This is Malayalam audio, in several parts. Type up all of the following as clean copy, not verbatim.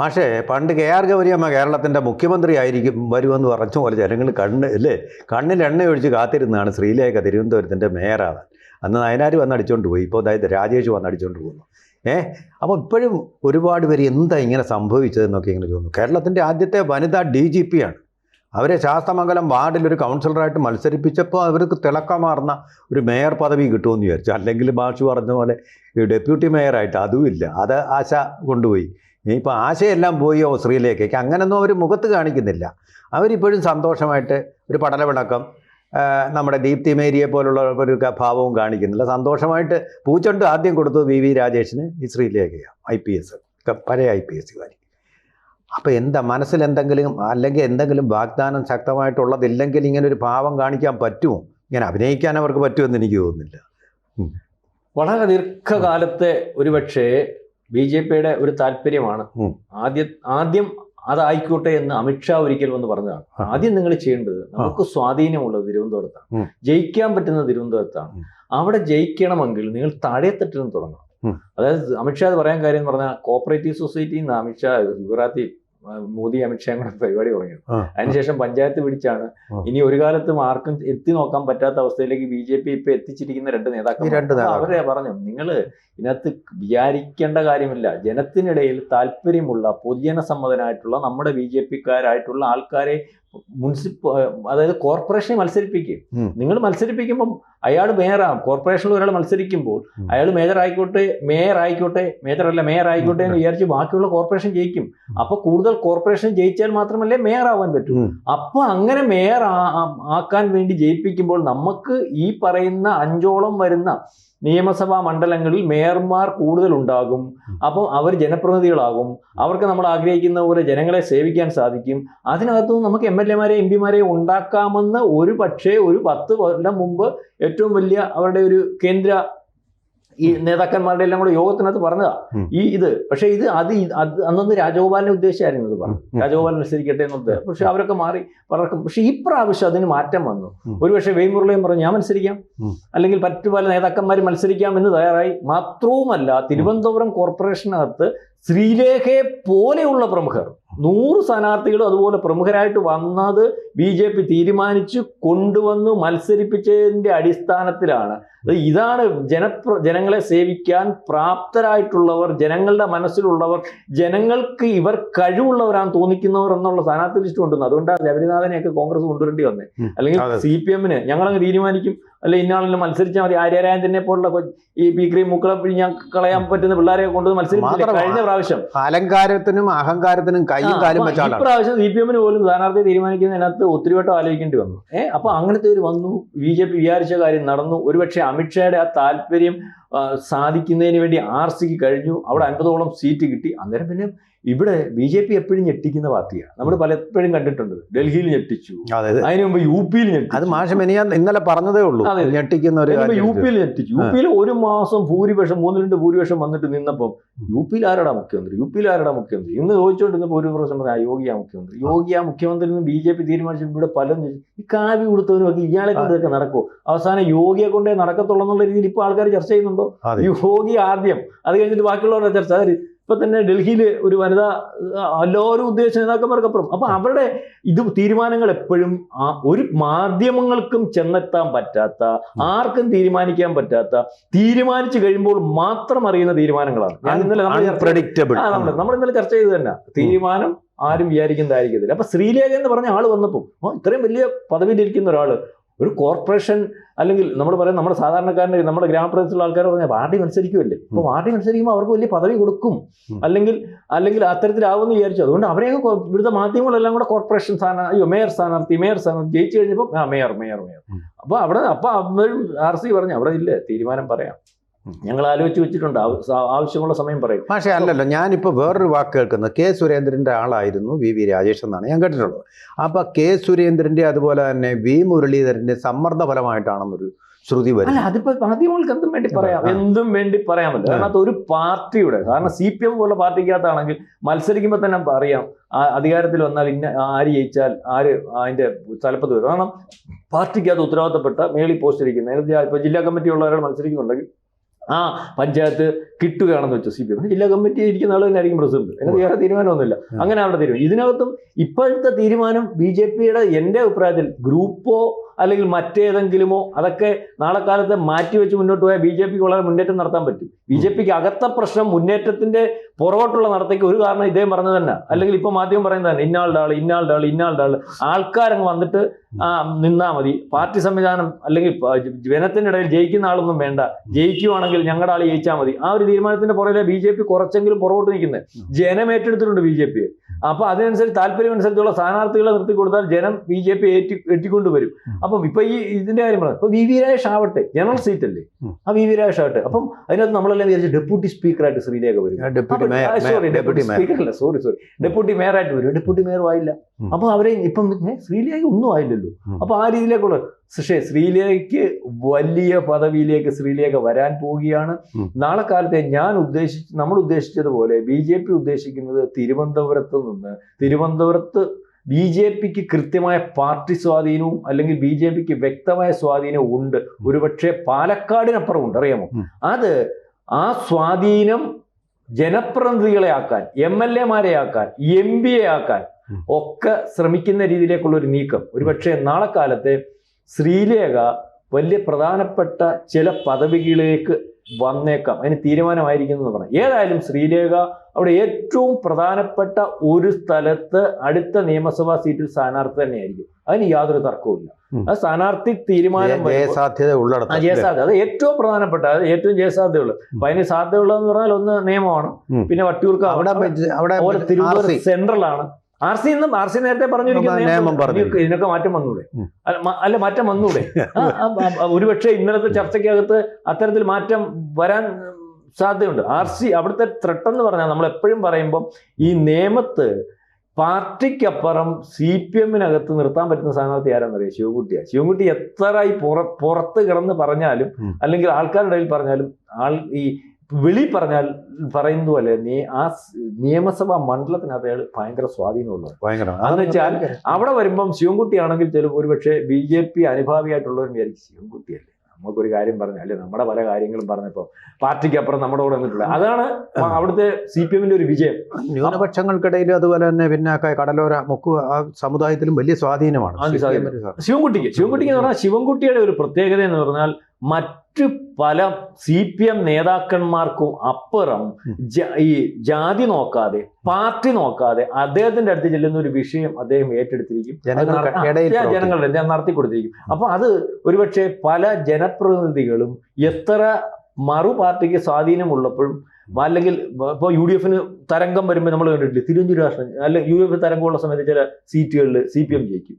പക്ഷേ പണ്ട് KR ഗൗരിയമ്മ കേരളത്തിൻ്റെ മുഖ്യമന്ത്രി വരുമെന്ന് പറഞ്ഞ പോലെ ജനങ്ങൾ കണ്ണിൽ എണ്ണ ഒഴിച്ച് കാത്തിരുന്നാണ് ശ്രീലേഖ തിരുവനന്തപുരത്തിൻ്റെ മേയറാവാൻ. അന്ന് നയനാർ വന്ന് അടിച്ചുകൊണ്ട് പോയി, ഇപ്പോൾ അതായത് രാജേഷ് വന്ന് അടിച്ചുകൊണ്ട് പോകുന്നു. അപ്പോൾ ഇപ്പോഴും ഒരുപാട് പേര് എന്താ ഇങ്ങനെ സംഭവിച്ചതെന്നൊക്കെ ഇങ്ങനെ തോന്നുന്നു. കേരളത്തിൻ്റെ ആദ്യത്തെ വനിതാ DGP ആണ്. അവരെ ശാസ്തമംഗലം വാർഡിലൊരു കൗൺസിലറായിട്ട് മത്സരിപ്പിച്ചപ്പോൾ അവർക്ക് തിളക്കമാർന്ന ഒരു മേയർ പദവി കിട്ടുമെന്ന് വിചാരിച്ചു. അല്ലെങ്കിൽ മാഷ് പറഞ്ഞ പോലെ ഈ ഡെപ്യൂട്ടി മേയറായിട്ട് അതുമില്ല, അത് ആശ കൊണ്ടുപോയി. ഇപ്പോൾ ആശയെല്ലാം പോയോ ശ്രീലേഖയ്ക്ക്? അങ്ങനെയൊന്നും അവർ മുഖത്ത് കാണിക്കുന്നില്ല. അവരിപ്പോഴും സന്തോഷമായിട്ട് ഒരു പടലവിളക്കം, നമ്മുടെ ദീപ്തി മേരിയെ പോലുള്ള ഒരു ഭാവവും കാണിക്കുന്നില്ല. സന്തോഷമായിട്ട് പൂച്ചണ്ട് ആദ്യം കൊടുത്തത് VV രാജേഷിന്, ഈ ശ്രീലേഖയാണ് IPS, പഴയ IPS കാരി. അപ്പോൾ എന്താ മനസ്സിലെന്തെങ്കിലും അല്ലെങ്കിൽ എന്തെങ്കിലും വാഗ്ദാനം ശക്തമായിട്ടുള്ളതില്ലെങ്കിൽ ഇങ്ങനെ ഒരു ഭാവം കാണിക്കാൻ പറ്റുമോ? ഇങ്ങനെ അഭിനയിക്കാൻ അവർക്ക് പറ്റുമെന്ന് എനിക്ക് തോന്നുന്നില്ല. വളരെ ദീർഘകാലത്തെ ഒരുപക്ഷെ BJPയുടെ ഒരു താല്പര്യമാണ്. ആദ്യം അതായിക്കോട്ടെ എന്ന് അമിത്ഷാ ഒരിക്കൽ വന്ന് പറഞ്ഞതാണ്. ആദ്യം നിങ്ങൾ ചെയ്യേണ്ടത്, നമുക്ക് സ്വാധീനമുള്ളത് തിരുവനന്തപുരത്താണ്, ജയിക്കാൻ പറ്റുന്ന തിരുവനന്തപുരത്താണ്. അവിടെ ജയിക്കണമെങ്കിൽ നിങ്ങൾ താഴെത്തട്ടിൽ നിന്ന് തുടങ്ങണം. അതായത് അമിത്ഷാ അത് പറയാൻ കാര്യം പറഞ്ഞാൽ കോപ്പറേറ്റീവ് സൊസൈറ്റിയിൽ നിന്ന് അമിത്ഷാ ഗുജറാത്തി മോദി അമിത്ഷാ കൂടെ പരിപാടി തുടങ്ങിയത്. അതിനുശേഷം പഞ്ചായത്ത് പിടിച്ചാണ്. ഇനി ഒരു കാലത്തും ആർക്കും എത്തി നോക്കാൻ പറ്റാത്ത അവസ്ഥയിലേക്ക് BJP ഇപ്പൊ എത്തിച്ചിരിക്കുന്ന രണ്ട് നേതാക്കൾ. അവരെ പറഞ്ഞു, നിങ്ങൾ ഇതിനകത്ത് വിചാരിക്കേണ്ട കാര്യമില്ല. ജനത്തിനിടയിൽ താല്പര്യമുള്ള പൊതുജന സമ്മതനായിട്ടുള്ള നമ്മുടെ BJPക്കാരായിട്ടുള്ള ആൾക്കാരെ അതായത് കോർപ്പറേഷനെ മത്സരിപ്പിക്കും. നിങ്ങൾ മത്സരിപ്പിക്കുമ്പോൾ അയാൾ മേയറാകും. കോർപ്പറേഷനിൽ ഒരാൾ മത്സരിക്കുമ്പോൾ അയാൾ മേയർ ആയിക്കോട്ടെ എന്ന് വിചാരിച്ച് ബാക്കിയുള്ള കോർപ്പറേഷൻ ജയിക്കും. അപ്പൊ കൂടുതൽ കോർപ്പറേഷൻ ജയിച്ചാൽ മാത്രമല്ലേ മേയർ ആവാൻ പറ്റൂ. അപ്പൊ അങ്ങനെ മേയർ ആക്കാൻ വേണ്ടി ജയിപ്പിക്കുമ്പോൾ നമുക്ക് ഈ പറയുന്ന 5ഓളം വരുന്ന നിയമസഭാ മണ്ഡലങ്ങളിൽ മേയർമാർ കൂടുതൽ ഉണ്ടാകും. അപ്പം അവർ ജനപ്രതിനിധികളാകും. അവർക്ക് നമ്മൾ ആഗ്രഹിക്കുന്ന പോലെ ജനങ്ങളെ സേവിക്കാൻ സാധിക്കും. അതിനകത്തുനിന്ന് നമുക്ക് MLA-മാരെയും MP-മാരെയും ഉണ്ടാക്കാമെന്ന് ഒരു പക്ഷേ ഒരു 10 കൊല്ലം മുമ്പ് ഏറ്റവും വലിയ അവരുടെ ഒരു കേന്ദ്ര ഈ നേതാക്കന്മാരുടെ എല്ലാം കൂടെ യോഗത്തിനകത്ത് പറഞ്ഞതാ ഇത്. പക്ഷെ ഇത് അന്നൊന്ന് രാജഗോപാലിനെ ഉദ്ദേശിച്ചായിരുന്നു ഇത് പറഞ്ഞു, രാജഗോപാലൻ മത്സരിക്കട്ടെ എന്നത്. പക്ഷെ അവരൊക്കെ മാറി പലർക്കും. പക്ഷെ ഈ പ്രാവശ്യം അതിന് മാറ്റം വന്നു. ഒരുപക്ഷെ മുരളിയും പറഞ്ഞു ഞാൻ മത്സരിക്കാം, അല്ലെങ്കിൽ മറ്റു പല നേതാക്കന്മാർ മത്സരിക്കാം എന്ന് തയ്യാറായി. മാത്രവുമല്ല, തിരുവനന്തപുരം കോർപ്പറേഷനകത്ത് ശ്രീലേഖയെ പോലെയുള്ള പ്രമുഖർ 100 സ്ഥാനാർത്ഥികളും അതുപോലെ പ്രമുഖരായിട്ട് വന്നത് BJP തീരുമാനിച്ച് കൊണ്ടുവന്ന് മത്സരിപ്പിച്ചതിൻ്റെ അടിസ്ഥാനത്തിലാണ്. ഇതാണ് ജനങ്ങളെ സേവിക്കാൻ പ്രാപ്തരായിട്ടുള്ളവർ, ജനങ്ങളുടെ മനസ്സിലുള്ളവർ, ജനങ്ങൾക്ക് ഇവർ കഴിവുള്ളവരാണ് തോന്നിക്കുന്നവർ എന്നുള്ള സ്ഥാനാർത്ഥി ലിസ്റ്റ് കൊണ്ടുവന്നു. അതുകൊണ്ടാണ് ശബരിനാഥനെയൊക്കെ കോൺഗ്രസ് കൊണ്ടുവരേണ്ടി വന്നത്. അല്ലെങ്കിൽ CPM-ന് ഞങ്ങളങ്ങ് തീരുമാനിക്കും, അല്ലെ ഇന്നാളിൽ മത്സരിച്ചാൽ മതി. ആര്യരാജനെ പോലുള്ള ഈ പീക്രീം മുക്കള പിഴിഞ്ഞാൽ കളയാൻ പറ്റുന്ന പിള്ളേരെ കൊണ്ടുവന്ന് മത്സരിപ്പിച്ചില്ല കഴിഞ്ഞ പ്രാവശ്യം. അലങ്കാരത്തിനും അഹങ്കാരത്തിനും കൈയും കാലും വെച്ചാണ്. ഇപ്രാവശ്യം CPM-ന് പോലും സ്ഥാനാർത്ഥി തീരുമാനിക്കുന്നതിനകത്ത് ഒത്തിരി വട്ടം ആലോചിക്കേണ്ടി വന്നു. അപ്പൊ അങ്ങനത്തെ ഒരു വന്നു. BJP വിചാരിച്ച കാര്യം നടന്നു. ഒരുപക്ഷെ അമിത്ഷായുടെ ആ താല്പര്യം സാധിക്കുന്നതിന് വേണ്ടി RCക്ക് കഴിഞ്ഞു. അവിടെ 50ഓളം സീറ്റ് കിട്ടി. അന്നേരം പിന്നെ ഇവിടെ BJP എപ്പോഴും ഞെട്ടിക്കുന്ന പാർട്ടിയാണ്. നമ്മൾ പലപ്പോഴും കണ്ടിട്ടുണ്ട്. ഡൽഹിയിൽ ഞെട്ടിച്ചു, അതിന് മുമ്പ് UP-യിൽ ഞെട്ടിച്ചു. അത് മാഷ് ഇന്നലെ പറഞ്ഞതേ ഉള്ളൂ, ഞെട്ടിക്കുന്ന UP-യിൽ ഞെട്ടിച്ചു. UP-യിൽ ഒരു മാസം ഭൂരിപക്ഷം 3-2 ഭൂരിപക്ഷം വന്നിട്ട് നിന്നപ്പം UP-യിൽ ആരാടാ മുഖ്യമന്ത്രി, ഇന്ന് ചോദിച്ചുകൊണ്ടിരുന്നപ്പോൾ ഒരു പ്രശ്നം പറയാം, യോഗിയാ മുഖ്യമന്ത്രി എന്ന് BJP തീരുമാനിച്ചു. ഇവിടെ പലരും ഈ കാവ്യ കൊടുത്തവരുമൊക്കെ ഇയാളെ കൊണ്ട് ഇതൊക്കെ നടക്കുമോ? അവസാനം യോഗിയെ കൊണ്ടേ നടക്കത്തുള്ളൂ എന്നുള്ള രീതിയിൽ ഇപ്പോൾ ആൾക്കാർ ചർച്ച ചെയ്യുന്നുണ്ടോ? യോഗി ആദ്യം, അത് കഴിഞ്ഞിട്ട് ബാക്കിയുള്ളവരുടെ ചർച്ച. ഇപ്പൊ തന്നെ ഡൽഹിയിൽ ഒരു വനിത എല്ലാവരും ഉദ്ദേശിച്ച നേതാക്കന്മാർക്കപ്പുറം. അപ്പൊ അവരുടെ തീരുമാനങ്ങൾ എപ്പോഴും ഒരു മാധ്യമങ്ങൾക്കും ചെന്നെത്താൻ പറ്റാത്ത, ആർക്കും തീരുമാനിക്കാൻ പറ്റാത്ത, തീരുമാനിച്ചു കഴിയുമ്പോൾ മാത്രം അറിയുന്ന തീരുമാനങ്ങളാണ്. ഞാൻ ഇന്നലെ നമ്മൾ ഇന്നലെ ചർച്ച ചെയ്ത് തന്നെ തീരുമാനം ആരും വിചാരിക്കുന്നതായിരിക്കത്തില്ല. അപ്പൊ ശ്രീലേഖ എന്ന് പറഞ്ഞ ആള് വന്നപ്പോൾ ഇത്രയും വലിയ പദവിയിലിരിക്കുന്ന ഒരാള് ഒരു കോർപ്പറേഷൻ, അല്ലെങ്കിൽ നമ്മൾ പറയാം നമ്മുടെ സാധാരണക്കാരൻ്റെ നമ്മുടെ ഗ്രാമപ്രദേശത്തുള്ള ആൾക്കാർ പറഞ്ഞാൽ പാർട്ടി മത്സരിക്കുമല്ലേ. അപ്പോൾ പാർട്ടി മത്സരിക്കുമ്പോൾ അവർക്ക് വലിയ പദവി കൊടുക്കും, അല്ലെങ്കിൽ അത്തരത്തിലാവുമെന്ന് വിചാരിച്ചു. അതുകൊണ്ട് അവരെയൊക്കെ ഇവിടുത്തെ മാധ്യമങ്ങളെല്ലാം കൂടെ കോർപ്പറേഷൻ മേയർ സ്ഥാനാർത്ഥി ജയിച്ചു കഴിഞ്ഞപ്പോൾ മേയർ. അപ്പോൾ അവിടെ RC പറഞ്ഞു അവിടെ ഇല്ല, തീരുമാനം പറയാം, ഞങ്ങൾ ആലോചിച്ച് വെച്ചിട്ടുണ്ട്, ആവശ്യമുള്ള സമയം പറയും. പക്ഷേ അല്ലല്ലോ, ഞാനിപ്പോൾ വേറൊരു വാക്ക് കേൾക്കുന്നത് K. സുരേന്ദ്രൻ്റെ ആളായിരുന്നു VV രാജേഷ് എന്നാണ് ഞാൻ കേട്ടിട്ടുള്ളത്. അപ്പോൾ K. സുരേന്ദ്രൻ്റെ അതുപോലെ തന്നെ V. മുരളീധരൻ്റെ സമ്മർദ്ദ ഫലമായിട്ടാണെന്നൊരു ശ്രുതി വരും. അല്ല, അതിപ്പോൾ മാധ്യമങ്ങൾക്ക് എന്തും വേണ്ടി പറയാമല്ലോ. കാരണം അത് ഒരു പാർട്ടിയുടെ, കാരണം CPM പോലെ പാർട്ടിക്കകത്താണെങ്കിൽ മത്സരിക്കുമ്പോൾ തന്നെ അറിയാം അധികാരത്തിൽ വന്നാൽ ആര് ജയിച്ചാൽ ആര് അതിൻ്റെ തലപ്പത്ത് വരും. കാരണം പാർട്ടിക്കകത്ത് ഉത്തരവാദിത്തപ്പെട്ട മേളിൽ പോസ്റ്റ് ഇരിക്കുന്ന ഇപ്പോൾ ജില്ലാ കമ്മിറ്റി ഉള്ളവരാൾ മത്സരിക്കുന്നുണ്ടെങ്കിൽ ആ പഞ്ചായത്ത് കിട്ടുകയാണെന്ന് വെച്ചു CPM ജില്ലാ കമ്മിറ്റി ഇരിക്കുന്ന ആൾ തന്നെ ആയിരിക്കും പ്രസിഡന്റ്. അതിനകത്ത് വേറെ തീരുമാനമൊന്നുമില്ല. അങ്ങനെ അവരുടെ തീരുമാനം. ഇതിനകത്തും ഇപ്പോഴത്തെ തീരുമാനം BJPയുടെ എൻ്റെ അഭിപ്രായത്തിൽ ഗ്രൂപ്പോ അല്ലെങ്കിൽ മറ്റേതെങ്കിലുമോ അതൊക്കെ നാളെ കാലത്ത് മാറ്റിവെച്ച് മുന്നോട്ട് പോയാൽ BJPക്ക് വളരെ മുന്നേറ്റം നടത്താൻ പറ്റും. BJPക്ക് അകത്ത പ്രശ്നം മുന്നേറ്റത്തിന്റെ പുറകോട്ടുള്ള നടത്തേക്ക് ഒരു കാരണം ഇദ്ദേഹം പറഞ്ഞത് തന്നെ, അല്ലെങ്കിൽ ഇപ്പൊ മാധ്യമം പറയുന്നത് തന്നെ ഇന്നാളുടെ ആള് ആൾക്കാരങ്ങ് വന്നിട്ട് നിന്നാ മതി, പാർട്ടി സംവിധാനം അല്ലെങ്കിൽ ജനത്തിന്റെ ഇടയിൽ ജയിക്കുന്ന ആളൊന്നും വേണ്ട, ജയിക്കുവാണെങ്കിൽ ഞങ്ങളുടെ ആൾ ജയിച്ചാൽ മതി. ആ ഒരു തീരുമാനത്തിന്റെ പുറകിലെ BJP കുറച്ചെങ്കിലും പുറകോട്ട് നിൽക്കുന്നത്. ജനം ഏറ്റെടുത്തിട്ടുണ്ട് BJPയെ. അപ്പൊ അതിനനുസരിച്ച് താല്പര്യം അനുസരിച്ചുള്ള സ്ഥാനാർത്ഥികളെ നിർത്തി കൊടുത്താൽ ജനം BJP എത്തിക്കൊണ്ടുവരും. അപ്പം ഇപ്പൊ ഇതിന്റെ കാര്യം പറയാം. ഇപ്പൊ VV രാജേഷ് ആവട്ടെ, ജനറൽ സീറ്റ് അല്ലേ, ആ VV രാജേഷ് ആവട്ടെ. അപ്പം അതിനകത്ത് നമ്മളെല്ലാം വിചാരിച്ചു ഡെപ്യൂട്ടി സ്പീക്കറായിട്ട് ശ്രീലേഖ വരും. ഡെപ്യൂട്ടി മേയറായിട്ട് വരും. ഡെപ്യൂട്ടി മേയറും ആയില്ല. അപ്പൊ അവരെ ഇപ്പം ശ്രീലേഖ ഒന്നും ആയില്ലല്ലോ. അപ്പൊ ആ രീതിയിലേക്കുള്ള പക്ഷേ ശ്രീലേഖയ്ക്ക് വലിയ പദവിയിലേക്ക് ശ്രീലേഖ വരാൻ പോവുകയാണ്. നാളെ കാലത്തെ നമ്മൾ ഉദ്ദേശിച്ചതുപോലെ BJP ഉദ്ദേശിക്കുന്നത് തിരുവനന്തപുരത്ത് BJPക്ക് കൃത്യമായ പാർട്ടി സ്വാധീനവും അല്ലെങ്കിൽ BJPക്ക് വ്യക്തമായ സ്വാധീനവും ഉണ്ട്. ഒരുപക്ഷെ പാലക്കാടിനപ്പുറം ഉണ്ട്, അറിയാമോ? ആ സ്വാധീനം ജനപ്രതിനിധികളെ ആക്കാൻ, MLA-മാരെ ആക്കാൻ, MP-യെ ആക്കാൻ ഒക്കെ ശ്രമിക്കുന്ന രീതിയിലേക്കുള്ള ഒരു നീക്കം ഒരുപക്ഷെ നാളെ കാലത്തെ ശ്രീലേഖ വലിയ പ്രധാനപ്പെട്ട ചില പദവികളിലേക്ക് വന്നേക്കാം. അതിന് തീരുമാനമായിരിക്കുന്നു എന്ന് പറയാം. ഏതായാലും ശ്രീലേഖ അവിടെ ഏറ്റവും പ്രധാനപ്പെട്ട ഒരു സ്ഥലത്ത് അടുത്ത നിയമസഭാ സീറ്റിൽ സ്ഥാനാർത്ഥി തന്നെയായിരിക്കും. അതിന് യാതൊരു തർക്കവുമില്ല. ആ സ്ഥാനാർത്ഥി തീരുമാനം ജയസാധ്യത അത് ഏറ്റവും പ്രധാനപ്പെട്ട, ഏറ്റവും ജയസാധ്യതയുള്ളത്. അപ്പൊ അതിന് സാധ്യതയുള്ളതെന്ന് പറഞ്ഞാൽ ഒന്ന് നിയമമാണ്, പിന്നെ വട്ടിയൂർക്കാവ്, തിരുവനന്തപുരം സെൻട്രലാണ്. RC നേരത്തെ പറഞ്ഞിരിക്കുന്ന ഇതിനൊക്കെ മാറ്റം വന്നൂടെ? അല്ല, മാറ്റം വന്നൂടെ? ഒരുപക്ഷെ ഇന്നലത്തെ ചർച്ചയ്ക്കകത്ത് അത്തരത്തിൽ മാറ്റം വരാൻ സാധ്യതയുണ്ട്. RC അവിടുത്തെ ത്രെട്ട് എന്ന് പറഞ്ഞാൽ നമ്മൾ എപ്പോഴും പറയുമ്പം ഈ നിയമത്ത് പാർട്ടിക്കപ്പുറം CPM-നകത്ത് നിർത്താൻ പറ്റുന്ന സ്ഥാനാർത്ഥി ആരാന്നറിയാം? ശിവൻകുട്ടിയാണ്. ശിവൻകുട്ടി എത്ര ഈ പുറത്ത് കിടന്ന് പറഞ്ഞാലും അല്ലെങ്കിൽ ആൾക്കാരുടെ ഇടയിൽ പറഞ്ഞാലും ഈ വെളി പറയുന്നത് പോലെ ആ നിയമസഭാ മണ്ഡലത്തിനകത്ത് അയാൾ ഭയങ്കര സ്വാധീനമുള്ളത്. അതെന്ന് വെച്ചാൽ അവിടെ വരുമ്പം ശിവൻകുട്ടിയാണെങ്കിൽ ചിലപ്പോൾ ഒരുപക്ഷെ BJP അനുഭാവിയായിട്ടുള്ളവരും വിചാരിക്കും ശിവൻകുട്ടിയല്ലേ, നമുക്കൊരു കാര്യം പറഞ്ഞാൽ അല്ലെ, നമ്മുടെ പല കാര്യങ്ങളും പറഞ്ഞപ്പോൾ പാർട്ടിക്ക് അപ്പുറം നമ്മുടെ കൂടെ വന്നിട്ടുള്ളത്. അതാണ് അവിടുത്തെ CPM-ന്റെ ഒരു വിജയം. ന്യൂനപക്ഷങ്ങൾക്കിടയിലും അതുപോലെ തന്നെ പിന്നെ കടലോര സമുദായത്തിലും വലിയ സ്വാധീനമാണ് ശിവൻകുട്ടിക്ക് എന്ന് പറഞ്ഞാൽ ശിവൻകുട്ടിയുടെ ഒരു പ്രത്യേകത എന്ന് പറഞ്ഞാൽ മറ്റു പല CPM നേതാക്കന്മാർക്കും അപ്പുറം ഈ ജാതി നോക്കാതെ, പാർട്ടി നോക്കാതെ അദ്ദേഹത്തിന്റെ അടുത്ത് ചെല്ലുന്ന ഒരു വിഷയം അദ്ദേഹം ഏറ്റെടുത്തിരിക്കും, ജനങ്ങളുടെ നടത്തി കൊടുത്തിരിക്കും. അപ്പൊ അത് ഒരുപക്ഷെ പല ജനപ്രതിനിധികളും എത്ര മറു പാർട്ടിക്ക് സ്വാധീനമുള്ളപ്പോഴും, അല്ലെങ്കിൽ ഇപ്പോൾ UDF-ന് തരംഗം വരുമ്പോൾ നമ്മൾ കണ്ടിട്ടില്ലേ, തിരുവഞ്ചൂരാഷ്ട്രം അല്ലെങ്കിൽ UDF തരംഗമുള്ള സമയത്ത് ചില സീറ്റുകളിൽ CPM ജയിക്കും,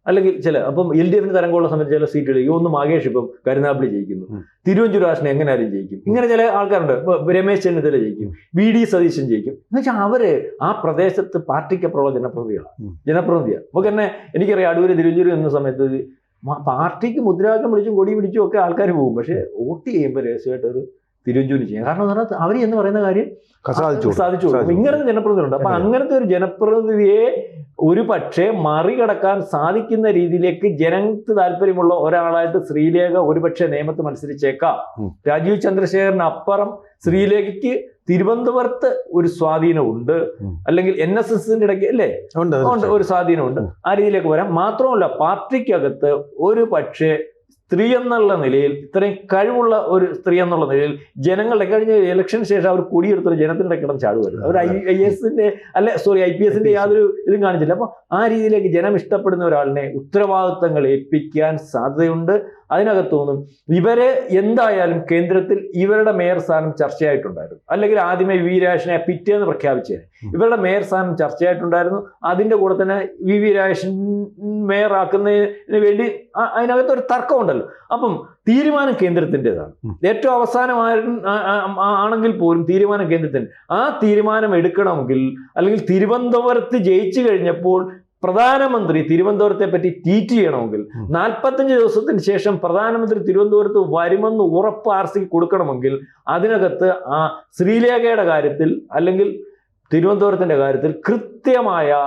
അല്ലെങ്കിൽ അപ്പം LDF-ന് തരംഗമുള്ള സമയത്ത് ചില സീറ്റുകളിൽ ഒന്ന് മാഗേഷ് ഇപ്പം കരുനാഗപ്പള്ളി ജയിക്കുന്നു, തിരുവഞ്ചൂരാഷ്ട്രം എങ്ങനെയാലും ജയിക്കും. ഇങ്ങനെ ചില ആൾക്കാരുണ്ട്. രമേശ് ചെന്നിത്തല ജയിക്കും, VD സതീശൻ ജയിക്കും. എന്ന് വെച്ചാൽ അവര് ആ പ്രദേശത്ത് പാർട്ടിക്കപ്പുറമുള്ള ജനപ്രതിനിധിയാണ്. നമുക്ക് തന്നെ എനിക്കറിയാം, അടൂര് തിരുവഞ്ചൂർ എന്ന സമയത്ത് പാർട്ടിക്ക് മുദ്രാവാക്യം വിളിച്ചും കൊടി പിടിച്ചും ഒക്കെ ആൾക്കാർ പോകും. പക്ഷെ വോട്ട് ചെയ്യുമ്പോൾ രഹസ്യമായിട്ട് ഒരു തിരുവഞ്ചൂര് ചെയ്യാം. കാരണം എന്ന് പറഞ്ഞാൽ അവർ എന്ന് പറയുന്ന കാര്യം സാധിച്ചു. ഇങ്ങനത്തെ ജനപ്രതിനിധിയുണ്ട്. അപ്പൊ അങ്ങനത്തെ ഒരു ജനപ്രതിനിധിയെ ഒരു പക്ഷേ മറികടക്കാൻ സാധിക്കുന്ന രീതിയിലേക്ക് ജനങ്ങൾക്ക് താല്പര്യമുള്ള ഒരാളായിട്ട് ശ്രീലേഖ ഒരുപക്ഷെ നിയമത്ത് മത്സരിച്ചേക്കാം. രാജീവ് ചന്ദ്രശേഖരന് അപ്പുറം ശ്രീലേഖയ്ക്ക് തിരുവനന്തപുരത്ത് ഒരു സ്വാധീനമുണ്ട്, അല്ലെങ്കിൽ NSSന്റെ ഇടയ്ക്ക് അല്ലേ ഉണ്ട് ഒരു സ്വാധീനമുണ്ട്. ആ രീതിയിലേക്ക് വരാം. മാത്രമല്ല പാർട്ടിക്കകത്ത് ഒരു പക്ഷേ സ്ത്രീ എന്നുള്ള നിലയിൽ, ഇത്രയും കഴിവുള്ള ഒരു സ്ത്രീ എന്നുള്ള നിലയിൽ ജനങ്ങളുടെ കഴിഞ്ഞ ഇലക്ഷന് ശേഷം അവർ കൂടിയെടുത്തൊരു ജനത്തിൻ്റെ കിടന്ന് ചാടുവരും. അവർ IPS-ന്റെ യാതൊരു ഇതും കാണിച്ചില്ല. അപ്പൊ ആ രീതിയിലേക്ക് ജനം ഇഷ്ടപ്പെടുന്ന ഒരാളിനെ ഉത്തരവാദിത്തങ്ങൾ ഏൽപ്പിക്കാൻ സാധ്യതയുണ്ട്. അതിനകത്തോന്നും ഇവരെ എന്തായാലും കേന്ദ്രത്തിൽ ഇവരുടെ മേയർ സ്ഥാനം ചർച്ചയായിട്ടുണ്ടായിരുന്നു. അല്ലെങ്കിൽ ആദ്യമേ VV രാജേഷിനെ പിറ്റേന്ന് പ്രഖ്യാപിച്ചേ ഇവരുടെ മേയർ സ്ഥാനം ചർച്ചയായിട്ടുണ്ടായിരുന്നു. അതിന്റെ കൂടെ തന്നെ VV രാജേഷൻ മേയർ ആക്കുന്നതിന് വേണ്ടി അതിനകത്ത് ഒരു തർക്കമുണ്ടല്ലോ. അപ്പം തീരുമാനം കേന്ദ്രത്തിൻ്റെതാണ്. ഏറ്റവും ആണെങ്കിൽ പോലും തീരുമാനം കേന്ദ്രത്തിന്. ആ തീരുമാനം എടുക്കണമെങ്കിൽ, അല്ലെങ്കിൽ തിരുവനന്തപുരത്ത് ജയിച്ചു കഴിഞ്ഞപ്പോൾ പ്രധാനമന്ത്രി തിരുവനന്തപുരത്തെ പറ്റി ട്വീറ്റ് ചെയ്യണമെങ്കിൽ 45 ദിവസത്തിന് ശേഷം പ്രധാനമന്ത്രി തിരുവനന്തപുരത്ത് വരുമെന്ന് ഉറപ്പ് RC കൊടുക്കണമെങ്കിൽ അതിനകത്ത് ആ ശ്രീലേഖയുടെ കാര്യത്തിൽ അല്ലെങ്കിൽ തിരുവനന്തപുരത്തിന്റെ കാര്യത്തിൽ കൃത്യമായ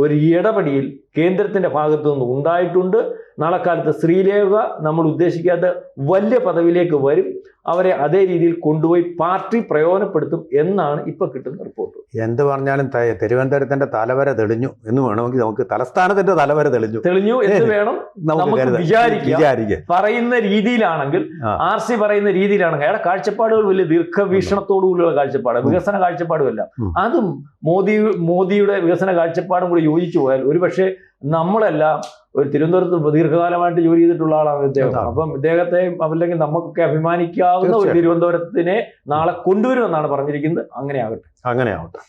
ഒരു ഇടപെടൽ കേന്ദ്രത്തിന്റെ ഭാഗത്തു നിന്ന് ഉണ്ടായിട്ടുണ്ട്. നാളെ കാലത്ത് ശ്രീലേഖ നമ്മൾ ഉദ്ദേശിക്കാത്ത വലിയ പദവിയിലേക്ക് വരും. അവരെ അതേ രീതിയിൽ കൊണ്ടുപോയി പാർട്ടി പ്രയോജനപ്പെടുത്തും എന്നാണ് ഇപ്പൊ കിട്ടുന്ന റിപ്പോർട്ട്. എന്ത് പറഞ്ഞാലും തിരുവനന്തപുരത്തിന്റെ തലവര തെളിഞ്ഞു എന്ന് വേണമെങ്കിൽ നമുക്ക് തലസ്ഥാനത്തിന്റെ തലവര തെളിഞ്ഞു എന്ന് വേണം നമുക്ക് വിചാരിക്കാം. പറയുന്ന രീതിയിലാണെങ്കിൽ RC പറയുന്ന രീതിയിലാണെങ്കിൽ അയാളുടെ കാഴ്ചപ്പാടുകൾ വലിയ ദീർഘവീക്ഷണത്തോടുകൂടിയുള്ള കാഴ്ചപ്പാട്, വികസന കാഴ്ചപ്പാടുമല്ല. അതും മോദിയുടെ വികസന കാഴ്ചപ്പാടും കൂടി യോജിച്ചു പോയാൽ ഒരുപക്ഷെ നമ്മളെല്ലാം ഒരു തിരുവനന്തപുരത്ത് ദീർഘകാലമായിട്ട് ജോലി ചെയ്തിട്ടുള്ള ആളാണ് ഇദ്ദേഹം. അപ്പം ഇദ്ദേഹത്തെ അല്ലെങ്കിൽ നമുക്കൊക്കെ അഭിമാനിക്കാവുന്ന ഒരു തിരുവനന്തപുരത്തിനെ നാളെ കൊണ്ടുവരുമെന്നാണ് പറഞ്ഞിരിക്കുന്നത്. അങ്ങനെ ആവട്ടെ.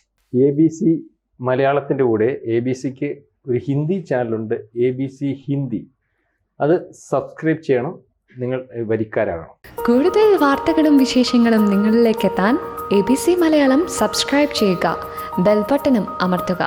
ABC മലയാളത്തിൻ്റെ കൂടെ ABCക്ക് ഒരു ഹിന്ദി ചാനലുണ്ട്, ABC ഹിന്ദി. അത് സബ്സ്ക്രൈബ് ചെയ്യണം, നിങ്ങൾ വരിക്കാരാകണം. കൂടുതൽ വാർത്തകളും വിശേഷങ്ങളും നിങ്ങളിലേക്ക് എത്താൻ ABC മലയാളം സബ്സ്ക്രൈബ് ചെയ്യുക, ബെൽ ബട്ടണും അമർത്തുക.